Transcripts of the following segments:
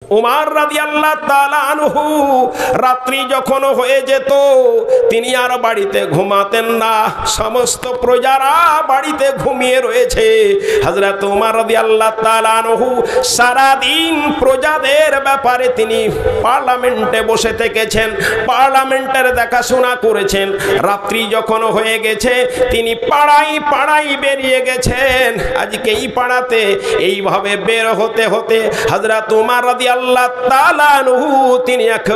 উমর রাদিয়াল্লাহু তাআলা আনহু রাত্রি যখন হয়ে যেত তিনি আর বাড়িতে ঘুমাতেন না, সমস্ত প্রজারা বাড়িতে ঘুমিয়ে রয়েছে। হযরত উমর রাদিয়াল্লাহু তাআলা আনহু সারা দিন প্রজাদের ব্যাপারে তিনি পার্লামেন্টে বসে থেকেছেন, পার্লামেন্টের দেখাশোনা করেছেন। রাত্রি যখন হয়ে গেছে তিনি পাড়ায় পাড়ায় বেরিয়ে গেছেন। আজকে এই পাড়াতে এইভাবে বের হতে হতে হযরত উমর রাদিয়াল্লাহু তাআলা আনহু তিনি এক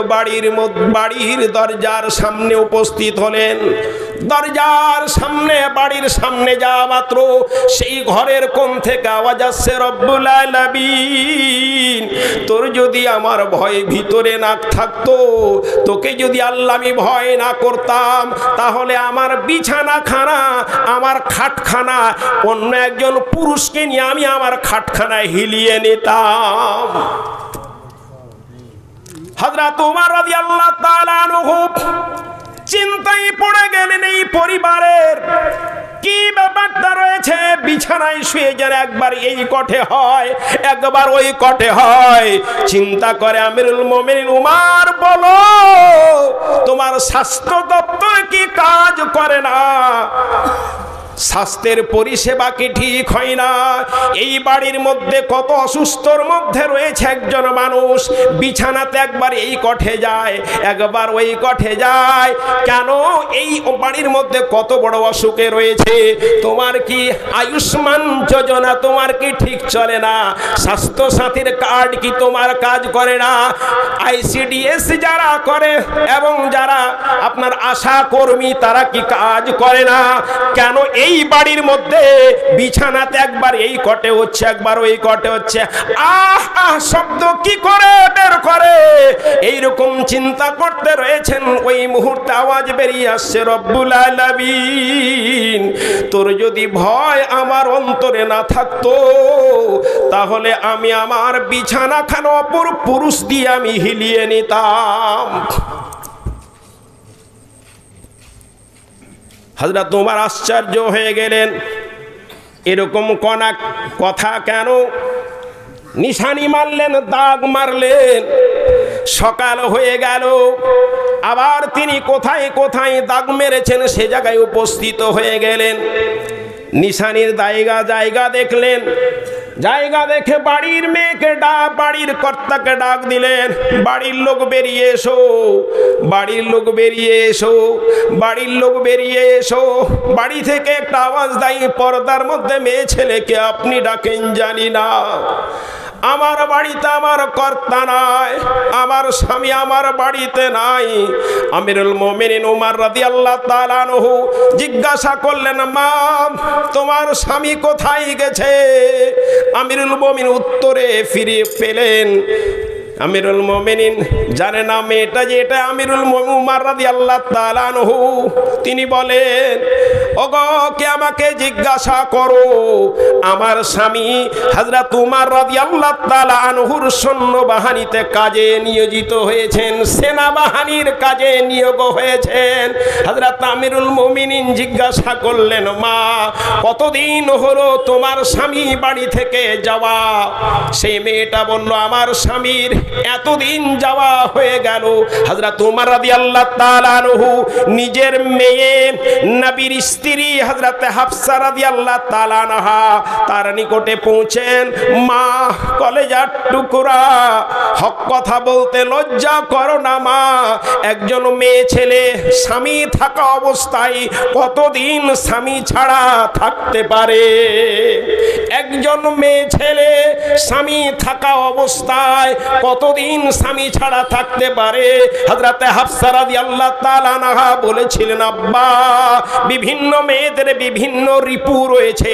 বাড়ির দরজার সামনে উপস্থিত হলেন। দরজার সামনে, বাড়ির সামনে যাওয়া মাত্র সেই ঘরের কোণ থেকে আওয়াজ আসছে, রব্বুল আলামিন, তোর যদি আমার ভয় ভিতরে না থাকতো, তোকে যদি আল্লাহ আমি ভয় না করতাম, তাহলে আমার বিছানাখানা, আমার খাটখানা অন্য একজন পুরুষকে নিয়ে আমি আমার খাটখানায় হিলিয়ে নিতাম। হযরত উমর রাদিয়াল্লাহু তাআলা আনহু চিন্তায় পড়ে গেলেন, এই পরিবারের কি ব্যাপারটা রয়েছে। বিছানায় শুয়ে যেন একবার এই কঠে হয়, একবার ওই কঠে হয়। চিন্তা করে আমিরুল মুমিনিন উমর, বলো তোমার স্বাস্থ্য দপ্তর কি কাজ করে না? স্বাস্থ্যের পরিষেবা কি ঠিক হয় না? এই বাড়ির মধ্যে কত অসুস্থর মধ্যে রয়েছে একজন মানুষ, বিছানাতে একবার এই কঠে যায়, একবার ওই কঠে যায়। কেন এই বাড়ির মধ্যে কত বড় অসুখে রয়েছে? তোমার কি আয়ুষ্মান যোজনা তোমার কি ঠিক চলে না? স্বাস্থ্য সাথীর কার্ড কি তোমার কাজ করে না? আইসিডিএস যারা করে এবং যারা আপনার আশা কর্মী তারা কি কাজ করে না? কেন এই বাড়ির মধ্যে বিছানাতে একবার এই কটে হচ্ছে, একবার ওই কটে হচ্ছে? আহ আহ শব্দ কি করে বের করে? এইরকম চিন্তা করতে রয়েছেন, ওই মুহূর্তে আওয়াজ বেরিয়ে আসছে, রব্বুল আলামিন, তোর যদি ভয় আমার অন্তরে না থাকতো, তাহলে আমি আমার বিছানাখানা অপর পুরুষ দিয়ে আমি হিলিয়ে নিতাম। হযরত উমর আশ্চর্য হয়ে গেলেন, এরকম কথা কেন? নিশানি মারলেন, দাগ মারলেন। সকাল হয়ে গেল, আবার তিনি কোথায় কোথায় দাগ মেরেছেন সে জায়গায় উপস্থিত হয়ে গেলেন। নিশানির জায়গা দেখলেন, জায়গা দেখে বাড়ির মেয়েকে বাড়ির কর্তাকে ডাক দিলেন, বাড়ির লোক বেরিয়ে এসো, বাড়ির লোক বেরিয়ে এসো, বাড়ির লোক বেরিয়ে এসো। বাড়ি থেকে একটা আওয়াজ দেয়, পর্দার মধ্যে মেয়ে ছেলেকে আপনি ডাকেন জানি না, আমার বাড়িতে আমার কর্তা নাই, আমার স্বামী আমার বাড়িতে নাই। আমিরুল মুমিনিন উমর রাদিয়াল্লাহু তাআলা আনহু জিজ্ঞাসা করলেন, মা তোমার স্বামী কোথায় গেছে? আমিরুল মুমিনিন উত্তরে ফিরে পেলেন, আমিরুল মুমিনিন জানে না মেয়েটা যে এটা আমিরুল মুমিনিন উমর রাদিয়াল্লাহু তাআলা আনহু। তিনি বলেন, ওগো কে আমাকে জিজ্ঞাসা করো, আমার স্বামী হযরত উমর রাদিয়াল্লাহু তাআলা আনহুর সৈন্যবাহিনীতে কাজে নিয়োজিত হয়েছেন, সেনাবাহিনীর কাজে নিয়োগ হয়েছেন। হযরত আমিরুল মুমিনিন জিজ্ঞাসা করলেন, মা কতদিন হলো তোমার স্বামী বাড়ি থেকে যাওয়া? সেই মেয়েটা বলল, আমার স্বামীর এতদিন যাওয়া হয়ে গেল। হযরত উমর রাদিয়াল্লাহু তাআলা আনহু নিজের মেয়ে নবীর স্ত্রী হযরত হাফসা রাদিয়াল্লাহু তাআলা আনহা তার নিকটে পৌঁছেন। মা কলেজার টুকরা, হক কথা বলতে লজ্জা করো না মা, একজন মেয়ে ছেলে স্বামী থাকা অবস্থায় কতদিন স্বামী ছাড়া থাকতে পারে? একজন মেয়ে ছেলে স্বামী থাকা অবস্থায় কতদিন স্বামী ছাড়া থাকতে পারে? হযরত হাফসা রাদিয়াল্লাহু তাআলা আনহা বলেছিলেন, আব্বা বিভিন্ন মেয়েদের বিভিন্ন রিপু রয়েছে,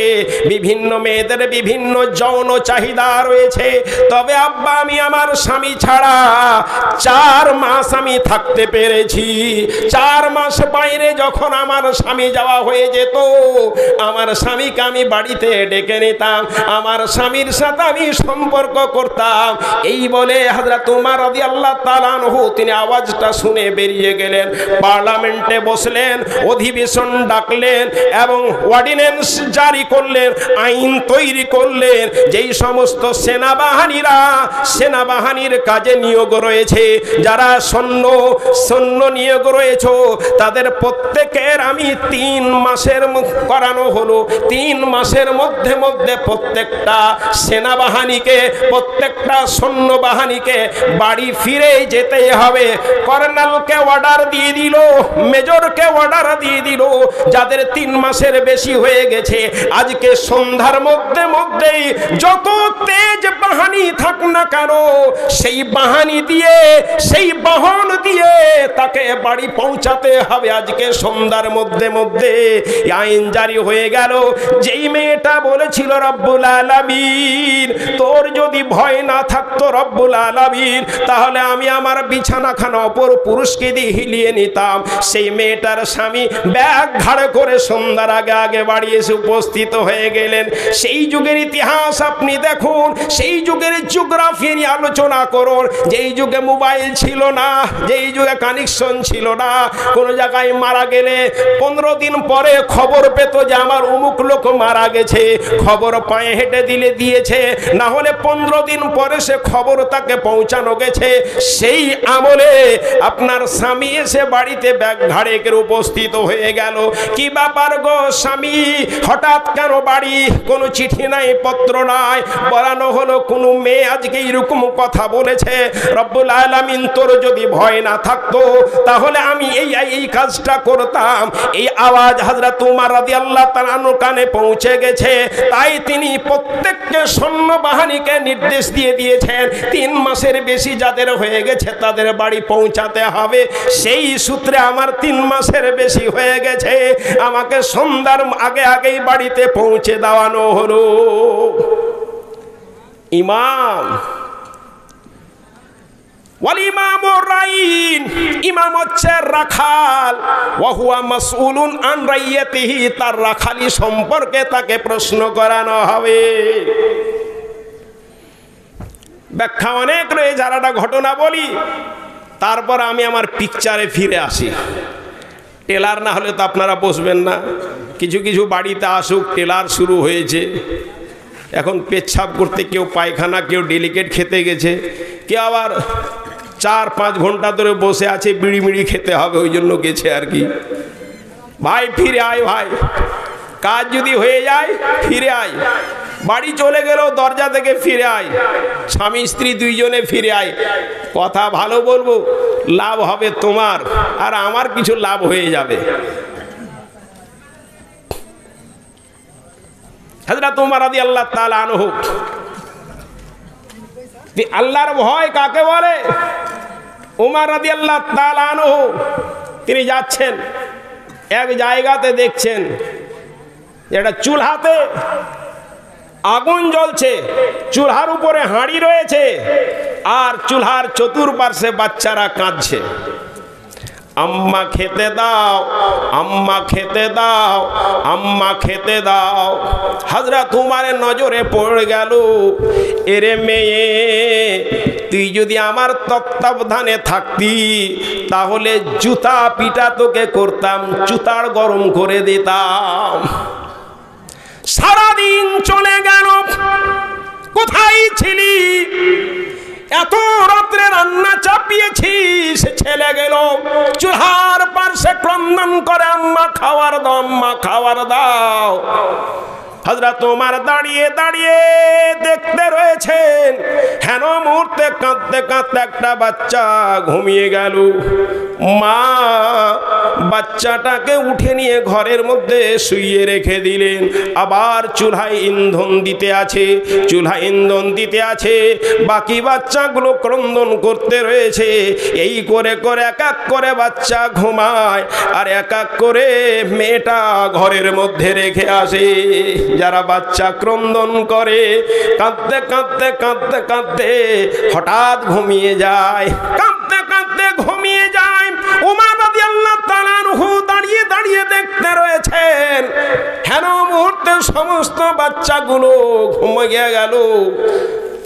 বিভিন্ন মেয়েদের বিভিন্ন যৌন চাহিদা রয়েছে, তবে আব্বা আমি আমার স্বামী ছাড়া 4 মাস আমি থাকতে পেরেছি। 4 মাস বাইরে যখন আমার স্বামী যাওয়া হয়ে যেত, আমার স্বামীকে আমি বাড়িতে ডেকে নিতাম, আমার স্বামীর সাথে আমি সম্পর্ক করতাম। এই বলে হযরত উমর রাদিয়াল্লাহু তাআলা আনহু তিনি আওয়াজটা শুনে বেরিয়ে গেলেন, পার্লামেন্টে বসলেন, অধিবেশন ডাকলেন এবং অর্ডিন্যান্স জারি করলেন, আইন তৈরি করলেন। যেই সমস্ত সেনাবাহিনীর কাজে নিয়োগ রয়েছে, যারা সৈন্য নিয়োগ রয়েছে, তাদের প্রত্যেকের আমি 3 মাসের করানো হলো। 3 মাসের মধ্যে মধ্যে প্রত্যেকটা সেনাবাহিনীকে, প্রত্যেকটা সৈন্যবাহিনীকে বাড়ি ফিরে যেতে হবে। কর্নেলকে অর্ডার দিয়ে দিল, মেজরকে অর্ডার দিয়ে দিল, যাদের 3 মাসের বেশি হয়ে গেছে আজকে সন্ধ্যার মধ্যে মধ্যেই যত তেজ বাহিনী থাক না কেন সেই বাহিনী দিয়ে, সেই বাহন দিয়ে তাকে বাড়ি পৌঁছাতে হবে আজকে সন্ধ্যার মধ্যে মধ্যে। আইন জারি হয়ে গেল। যেই মেয়েটা বলেছিল রব্বুল আলামিন তোর যদি ভয় না থাকতো রব্বুল আলামিন তাহলে আমি আমার বিছানাখানা অপর পুরুষকে দিয়ে হিলিয়ে নিতাম, সেই মেয়েটার স্বামী ব্যাগ ঘাড়ে করে সন্ধ্যার আগে আগে বাড়ি এসে উপস্থিত হয়ে গেলেন। সেই যুগের ইতিহাস আপনি দেখুন, সেই যুগের জিওগ্রাফি নিয়ে আলোচনা করুন। যেই যুগে মোবাইল ছিল না, যেই যুগে কানেকশন ছিল না, কোনো জায়গায় মারা গেলে 15 দিন পরে খবর পেত যে আমার অমুক লোক মারা গেছে, খবর পায়ে হেঁটে দিলে দিয়েছে, না হলে 15 দিন পরে সে খবর তাকে পৌঁছানো গেছে। সেই আমলে আপনার স্বামী এসে বাড়িতে ব্যাগ ঘাড়ে করে উপস্থিত হয়ে গেল। কি ব্যাপার গো স্বামী, হঠাৎ কেন বাড়ি? কোনো চিঠি নাই, পত্র নাই, বলানো হলো কোনো মেয়ে আজকে এরকম কথা বলেছে, রব্বুল আলামিন তোর যদি ভয় না থাকতো তাহলে আমি এই কাজটা করতাম। এই আওয়াজ হযরত উমর রাদিয়াল্লাহু তাআলা আনহু কানে পৌঁছে গেছে, তাই তিনি প্রত্যেককে সৈন্যবাহিনীকে নির্দেশ দিয়ে দিয়েছেন 3 মাসের বেশি যাদের হয়ে গেছে তাদের বাড়ি পৌঁছাতে হবে। সেই সূত্রে আমার 3 মাসের বেশি হয়ে গেছে, আমাকে সন্ধ্যার আগে আগেই বাড়িতে পৌঁছে দেওয়ানো হলো। ইমাম ওয়াল ইমামুর রাইন, ইমাম হচ্ছে রাখাল, ওয়া হুয়া মাসউলুন আন রাইয়াতিহি, তার রাখালি সম্পর্কে তাকে প্রশ্ন করানো হবে। ব্যাখ্যা অনেক রয়েছে, যারা একটা ঘটনা বলি তারপর আমি আমার পিকচারে ফিরে আসি। টেলার না হলে তো আপনারা বসবেন না। কিছু কিছু বাড়িতে আসুক, টেলার শুরু হয়েছে, এখন পেচ্ছাপ করতে, কেউ পায়খানা, কেউ ডেলিকেট খেতে গেছে, কেউ আবার 4-5 ঘন্টা ধরে বসে আছে, বিড়ি মিড়ি খেতে হবে ওই জন্য গেছে আর কি। ভাই ফিরে আয়, ভাই কাজ যদি হয়ে যায় ফিরে আয়, বাড়ি চলে গেল দরজা থেকে ফিরে আয়, স্বামী স্ত্রী দুইজনে ফিরে আয়। কথা ভালো বলবো, লাভ হবে তোমার আর আমার কিছু লাভ হয়ে যাবে। হযরত উমর রাদিয়াল্লাহু তাআলা আনহু, আল্লাহর ভয় কাকে বলে? উমর রাদিয়াল্লাহু তাআলা আনহু তিনি যাচ্ছেন এক জায়গাতে, দেখছেন এটা চুলহাতে আগুন জ্বলছে, চুলহার উপরে হাঁড়ি রয়েছে আর চুলহার চতুর্পার্শ্বে বাচ্চারা কাঁদছে, আম্মা খেতে দাও, আম্মা খেতে দাও, আম্মা খেতে দাও। হযরত উমরের নজরে পড়ে গেল, এরে মেয়ে তুই যদি আমার তত্ত্বাবধানে থাকতি তাহলে জুতা পিটা তোকে করতাম, জুতার গরম করে দিতাম। সারাদিন চলে গেল, কোথায় ছিলি? এত রাত্রে রান্না চাপিয়েছিস, ছেলে গেল চুলার পাশে ক্রন্দন করে, আম্মা খাবার দাও, আম্মা খাবার দাও। হযরত ওমর দাঁড়িয়ে দাঁড়িয়ে দেখতে রয়েছেন, হেন মুহূর্তে কাঁদতে কাঁদতে একটা বাচ্চা ঘুমিয়ে গেল। মা বাচ্চাটাকে উঠে নিয়ে ঘরের মধ্যে শুইয়ে রেখে দিলেন। আবার চুলায় ইন্ধন দিতে আছে, চুলায় ইন্ধন দিতে আছে, বাকি বাচ্চাগুলো ক্রন্দন করতে রয়েছে। এই করে করে এক এক করে বাচ্চা ঘুমায় আর এক এক করে মেয়েটা ঘরের মধ্যে রেখে আসে। যারা বাচ্চা ক্রন্দন করে, কাঁদতে কাঁদতে কাঁদতে কাঁদতে হঠাৎ ঘুমিয়ে যায়, কাঁদতে কাঁদতে ঘুমিয়ে যায়। উমর রাদিয়াল্লাহু তাআলা আনহু দাঁড়িয়ে দাঁড়িয়ে দেখতে রয়েছেন, হেন মুহূর্তে সমস্ত বাচ্চাগুলো ঘুমিয়ে গেল।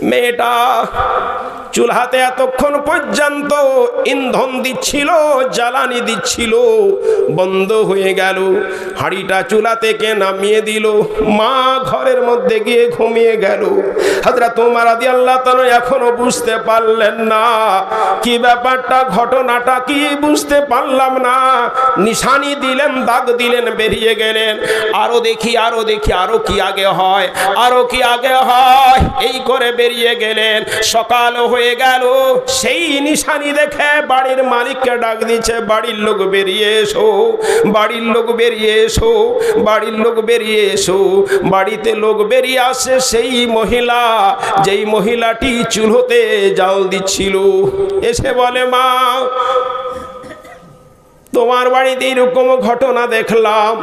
মেয়েটা চুলহাতে এতক্ষণ পর্যন্ত ইন্ধন দিচ্ছিল, জ্বালানি দিচ্ছিল, বন্ধ হয়ে গেল। হাঁড়িটা চুলা থেকে নামিয়ে দিল, মা ঘরের মধ্যে গিয়ে ঘুমিয়ে গেল। হযরত ওমর রাদিয়াল্লাহু তাআলা এখনো বুঝতে পারলেন না কি ব্যাপারটা, ঘটনাটা কি বুঝতে পারলাম না। নিশানি দিলেন, দাগ দিলেন, বেরিয়ে গেলেন। আরো দেখি, আরো দেখি, আরো কি আগে হয়, আরো কি আগে হয়, এই করে বেরিয়ে গেলেন। সকাল হয়ে গেল, সেই নিশানি দেখে বাড়ির মালিককে ডাক দিচ্ছে, বাড়ির লোক বেরিয়ে এসো, বাড়ির লোক বেরিয়ে এসো, বাড়ির লোক বেরিয়ে এসো। বাড়িতে লোক বেরিয়ে আসে, সেই মহিলা, যেই মহিলাটি চুলোতে জাল দিচ্ছিল, এসে বলে, মা তোমার বাড়িতে এরকম ঘটনা দেখলাম।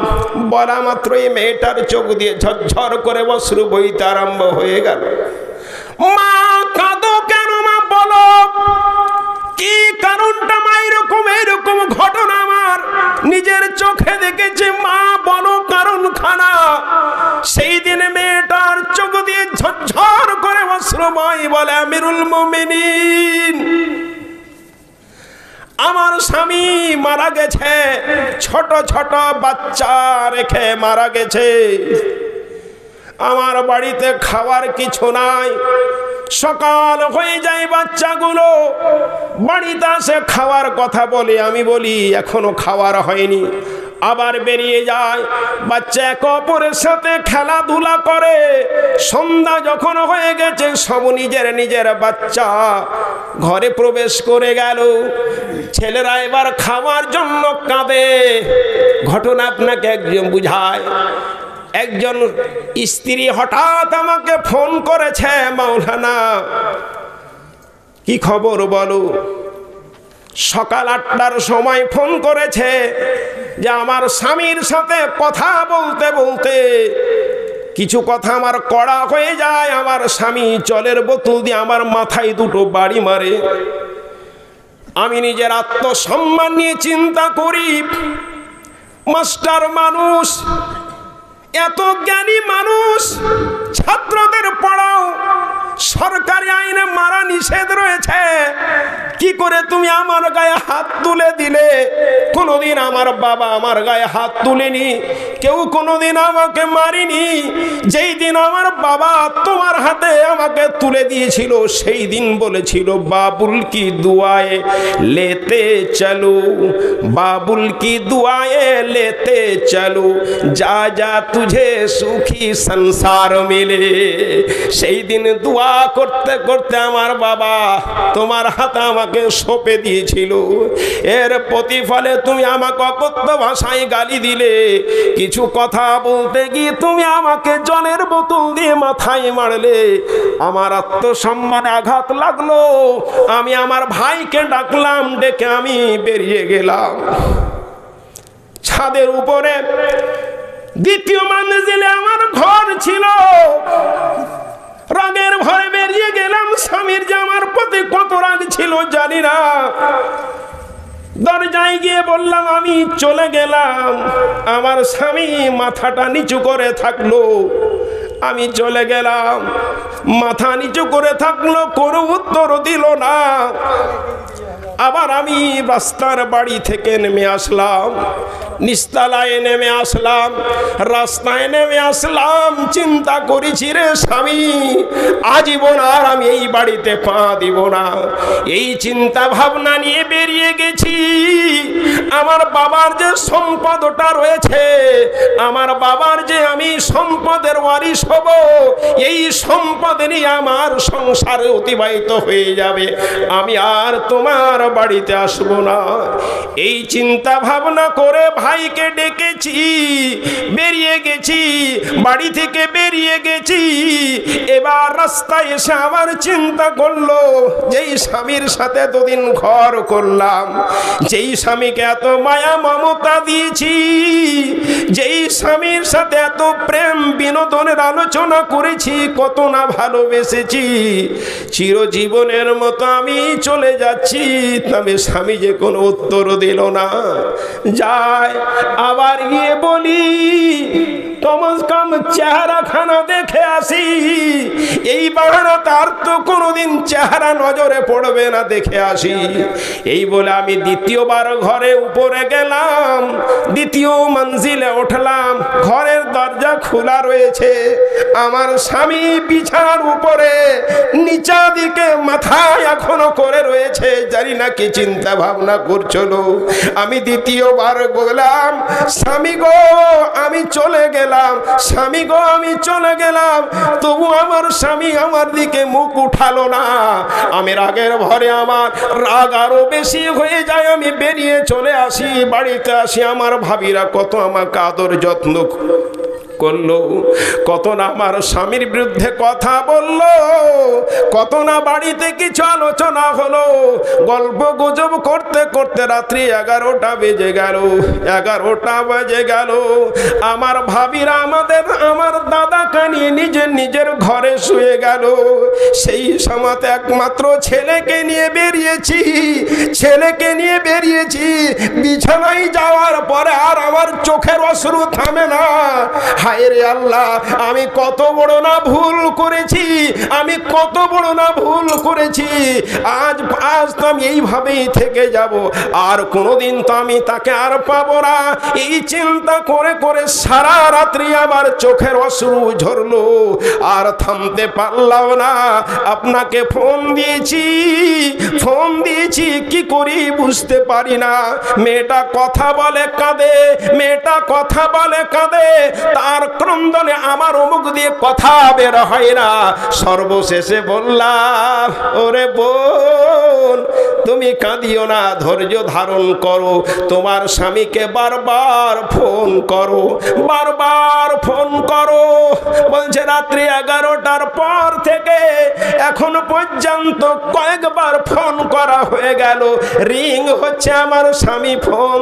বলা মাত্র এই মেয়েটার চোখ দিয়ে ঝরঝর করে অশ্রু বইতে আরম্ভ হয়ে গেল। মা কাঁদো কেন মা, বলো কি কারণটা মা? এরকম ঘটনা আমার নিজের চোখে দেখেছি মা, বলো কারণ খানা। সেই দিনে মেয়েটার চোখ দিয়ে ঝরঝর করে অশ্রু বই, বলে, আমিরুল মুমিনিন, আমার স্বামী মারা গেছে, ছোট ছোট বাচ্চা রেখে মারা গেছে। আমার বাড়িতে খাওয়ার কিছু নাই। সকাল হয়ে যায়, বাচ্চাগুলো বাড়িতে আসে, খাওয়ার কথা বলে, আমি বলি এখনো খাওয়ার হয়নি। আবার বেরিয়ে যায়, বাচ্চা একে অপরের সাথে খেলাধুলা করে। সন্ধ্যা যখন হয়ে গেছে, সব নিজের নিজের বাচ্চা ঘরে প্রবেশ করে গেল। ছেলেরা এবার খাওয়ার জন্য কাঁদে। ঘটনা আপনাকে একজন বুঝায়। একজন স্ত্রী হঠাৎ আমাকে ফোন করেছে, মাওলানা কি খবর বলো। সকাল 8টার সময় ফোন করেছে যে আমার স্বামীর সাথে কথা বলতে বলতে কিছু কথা আমার কড়া হয়ে যায়। আমার স্বামী জলের বোতল দিয়ে আমার মাথায় দুটো বাড়ি মারে। আমি নিজের আত্মসম্মান নিয়ে চিন্তা করি, মাস্টার মানুষ, এত জ্ঞানী মানুষ, ছাত্রদের পড়াও, সরকারি আইনে মারা নিষেধ রয়েছে, কি করে তুমি আমার গায়ে হাত তুলে দিলে? কোনোদিন আমার বাবা আমার গায়ে হাত তুলেনি, কেউ কোনোদিন আমাকে মারিনি। যেই দিন আমার বাবা তোমার হাতে আমাকে তুলে দিয়েছিল, সেই দিন বলেছিল, বাবুল কি দুআয়ে লেতে চলো, বাবুল কি দুআয়ে লেতে চলো, যা যা তুঝে সুখী সংসার মিলে। সেই দিন দোয়া করতে করতে আমার বাবা তোমার হাতে আমাকে সঁপে দিয়েছিল। এর প্রতিফলে তুমি আমাকে অকথ্য ভাষায় গালি দিলে। কিছু কথা বলতে গিয়ে তুমি আমাকে জলের বোতল দিয়ে মাথায় মারলে। আমার আত্মসম্মানে আঘাত লাগলো। আমি আমার ভাইকে ডাকলাম, ডেকে আমি বেরিয়ে গেলাম। ছাদের উপরে দ্বিতীয় মঞ্জিলে আমার ঘর ছিল। রাগের ভয়ে বেরিয়ে গেলাম। স্বামীর যে আমার প্রতি কত রাগ ছিল জানি না। দরজায় গিয়ে বললাম আমি চলে গেলাম। আমার স্বামী মাথাটা নিচু করে থাকলো। আমি চলে গেলাম, মাথা নিচু করে থাকলো, কোনো উত্তর দিল না। আবার আমি রাস্তার বাড়ি থেকে নেমে আসলাম, নিস্তালায় নেমে আসলাম, রাস্তায় নেমে আসলাম। চিন্তা করেছি, রে স্বামী, আজীবন আর আমি এই বাড়িতে পা দিব না। এই চিন্তা ভাবনা নিয়ে বেরিয়ে গেছি। আমার বাবার যে সম্পদটা রয়েছে, আমার বাবার যে আমি সম্পদের ওয়ারিশ হব, এই সম্পদ নিয়ে আমার সংসারে অতিবাহিত হয়ে যাবে। আমি আর তোমার বাড়িতে আসবো না। এই চিন্তা ভাবনা করে ভাইকে ডেকেছি, বেরিয়ে গেছি, বাড়ি থেকে বেরিয়ে গেছি। এবার রাস্তায় এসে আবার চিন্তা করলো, যেই স্বামীর সাথে এতদিন ঘর করলাম, যেই স্বামীকে এত মায়া মমতা দিয়েছি, যেই স্বামীর সাথে এত প্রেম বিনোদনের আলোচনা করেছি, কত না ভালোবেসেছি, চিরজীবনের মতো আমি চলে যাচ্ছি। তবে স্বামী যে কোনো উত্তর দিল না। যায় আবার গিয়ে বলি, কমস কম চেহারাখানা দেখে আসি। এই বাহানা তার তো কোনোদিন চেহারা নজরে পড়বে না, দেখে আসি। এই বলে আমি দ্বিতীয়বার ঘরে উপরে গেলাম, দ্বিতীয় মঞ্জিলে উঠলাম। ঘরের দরজা খোলা রয়েছে, আমার স্বামী বিছানার উপরে নিচা দিকে মাথায় এখনো করে রয়েছে। জানি না কি চিন্তা ভাবনা করছিল। আমি দ্বিতীয়বার বললাম, স্বামী গো আমি চলে গেলাম, স্বামী গো আমি চলে গেলাম। তবু আমার স্বামী আমার দিকে মুখ উঠালো না। আমি রাগের ভরে আমার রাগ আরো বেশি হয়ে যায়। আমি বেরিয়ে চলে আসি, বাড়িতে আসি। আমার ভাবিরা কত আমাকে আদর যত্ন করলো, কত না আমার স্বামীর বিরুদ্ধে কথা বললো, কত না বাড়িতে কিছু আলোচনা হলো। গল্প গুজব করতে করতে রাত্রি 11টা বেজে গেল, 11টা বেজে গেল। আমার ভাবিরা আমার দাদাকে নিয়ে নিজের ঘরে শুয়ে গেল। সেই সময়তে একমাত্র ছেলেকে নিয়ে বেরিয়েছি। বিছানায় যাওয়ার পরে আর আমার চোখের অশ্রু থামে না। হায় রে আল্লাহ, আমি কত বড় না ভুল করেছি, আমি কত বড় না ভুল করেছি। আজ তো আমি এইভাবেই থেকে যাব, আর কোনোদিন তো আমি তাকে আর পাবো না। এই চিন্তা করে করে সারা রাত্রি আমার চোখের অশ্রু ঝরলো, আর থামতে পারলাম না। আপনাকে ফোন দিয়েছি কি করি বুঝতে পারি না। মেয়েটা কথা বলে কাঁদে, তার ক্রন্দনে আমার মুখ দিয়ে কথা বের হয় না। সর্বশেষে বললাম, ওরে বোন তুমি কাঁদিও না, ধৈর্য ধারণ করো। তোমার স্বামীকে বারবার ফোন করো। বলছে রাত্রি 11টার পর থেকে এখন পর্যন্ত কয়েকবার ফোন করা হয়ে গেল। রিং হচ্ছে, আমার স্বামী ফোন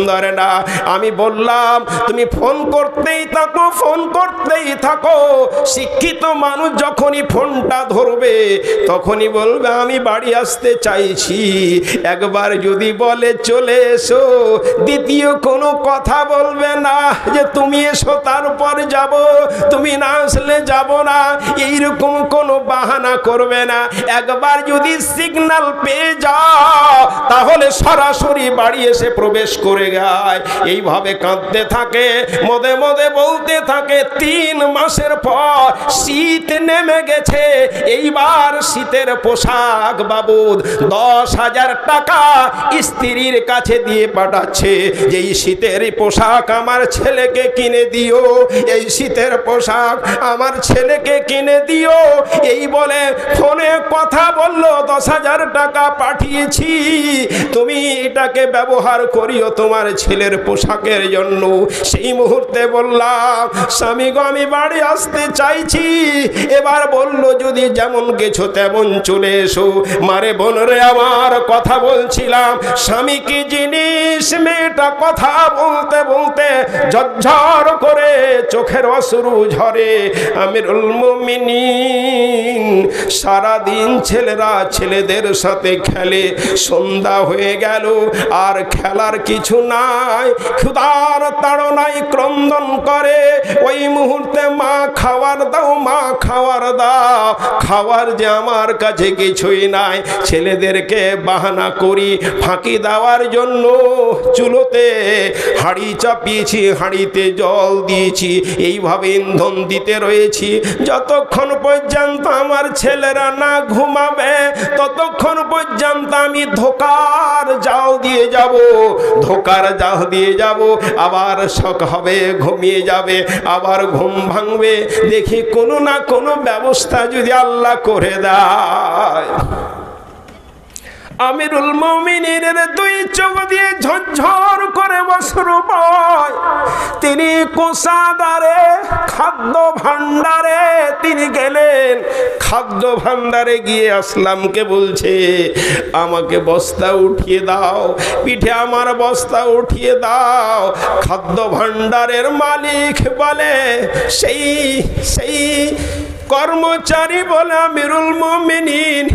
ধরে না, আমি বললাম তুমি ফোন করতেই থাকো। শিক্ষিত মানুষ যখনই ফোনটা ধরবে তখনই বলবে আমি বাড়ি আসতে চাইছি। একবার যদি বলে চলে এসো, দ্বিতীয় কোনো কথা বলবে না যে তুমি এসো তারপর যাব, তুমি না আসলে যাব না, এইরকম কোনো বাহানা করবে না। একবার যদি সিগন্যাল পেয়ে যাও তাহলে সরাসরি বাড়ি এসে প্রবেশ করে যায়। এইভাবে কাঁদতে থাকে, মদে বলতে থাকে। 3 মাসের পর শীত নেমে গেছে। এইবার শীতের পোশাক বাবদ 10,000 টাকা স্ত্রীর কাছে দিয়ে পাঠাচ্ছে, যে এই শীতের পোশাক আমার ছেলেকে কিনে দিও, এই শীতের পোশাক আমার ছেলেকে কিনে দিও। এই বলে ফোনে কথা বললো, 10,000 টাকা পাঠিয়েছি, তুমি এটাকে ব্যবহার করিও তোমার ছেলের পোশাকের জন্য। সেই মুহূর্তে বললাম, স্বামী গো আমি বাড়ি আসতে চাইছি। এবার বলল যদি যেমন গেছো তেমন চলে এসো। মারে বোন রে, আমার কথা বলছিলাম, স্বামী কি জিনিস। মেয়েটা কথা বলতে বলতে ঝরঝর করে চোখের অশ্রু ঝরে। আমিরুল মুমিনিন সারাদিন ছেলেরা ছেলেদের সাথে খেলে, সন্ধ্যা হয়ে গেল আর খেলার কিছু নাই, ক্ষুধার তাড়নায় ক্রন্দন করে। ওই মুহূর্তে মা খাবার দাও, খাওয়ার যে আমার কাছে কিছুই নাই। ছেলেদেরকে বাহানা করি ফাঁকি দেওয়ার জন্য চুলোতে হাঁড়ি চাপিয়েছি, হাঁড়িতে জল দিয়েছি, এইভাবে ইন্ধন দিতে রয়েছি। যতক্ষণ পর্যন্ত আমার ছেলেরা না ঘুমাবে ততক্ষণ পর্যন্ত আমি ধোকার জাল দিয়ে যাব। আবার শখ হবে, ঘুমিয়ে যাবে, আবার ঘুম ভাঙবে। দেখি কোনো না কোনো ব্যবস্থা যদি আল্লাহ করে দেয়। আমিরুল মুমিনিনের 2 চোখ দিয়ে ঝরঝর করে অশ্রু বয়। তিনি কোষাগারে, খাদ্য ভান্ডারে তিনি গেলেন। খাদ্য ভান্ডারে গিয়ে আসলামকে বলছে, আমাকে বস্তা উঠিয়ে দাও, পিঠে আমার বস্তা উঠিয়ে দাও। খাদ্য ভান্ডারের মালিক বলে, সেই কর্মচারী বলে, আমিরুল মুমিনিন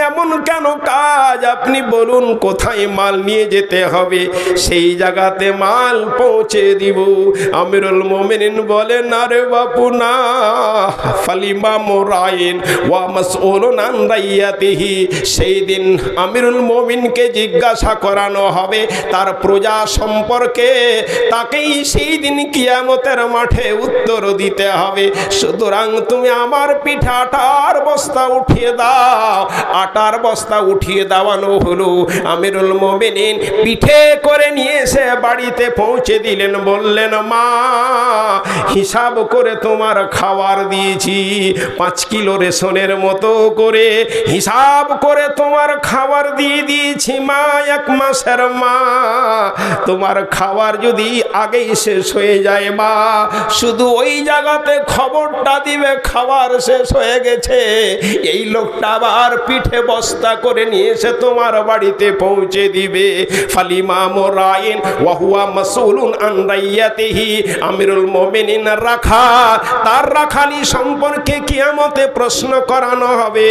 এমন কেন কাজ? আপনি বলুন কোথায় মাল নিয়ে যেতে হবে, সেই জায়গাতে মাল পৌঁছে দিব। আমিরুল মুমিনিন বলেন, আরে বাপু না, ফালিমা মুরাইন ওয়া মাসউলুন আন রাইয়াতিহি। সেই দিন আমিরুল মুমিনকে জিজ্ঞাসা করানো হবে তার প্রজা সম্পর্কে, তাকেই সেই দিন কিয়ামতের মাঠে উত্তর দিতে হবে। সুতরাং তুমি আমার পিঠে আটার বস্তা উঠিয়ে দাও। আটার বস্তা উঠিয়ে দেওয়ানো হলো। আমিরুল মুমিনিন পিঠে করে নিয়ে এসে বাড়িতে পৌঁছে দিলেন। বললেন, মা, হিসাব করে তোমার খাবার দিয়েছি, 5 কিলো রেশনের মতো করে হিসাব করে তোমার খাবার দিয়ে দিয়েছি মা, 1 মাসের মা। তোমার খাবার যদি আগেই শেষ হয়ে যায় মা, শুধু ওই জায়গাতে খবরটা দিবে খাবার শেষ হয়ে গেছে। এই লোকটা আবার পিঠে বস্তা করে নিয়ে এসে তোমার বাড়িতে পৌঁছে দিবে। ফালিমা মুরাইন ওয়া হুয়া মাসউলুন আন রাইয়াতিহি। আমিরুল মুমিনিন রাখা, তার রাখালি সম্পর্কে কিয়ামতে প্রশ্ন করানো হবে।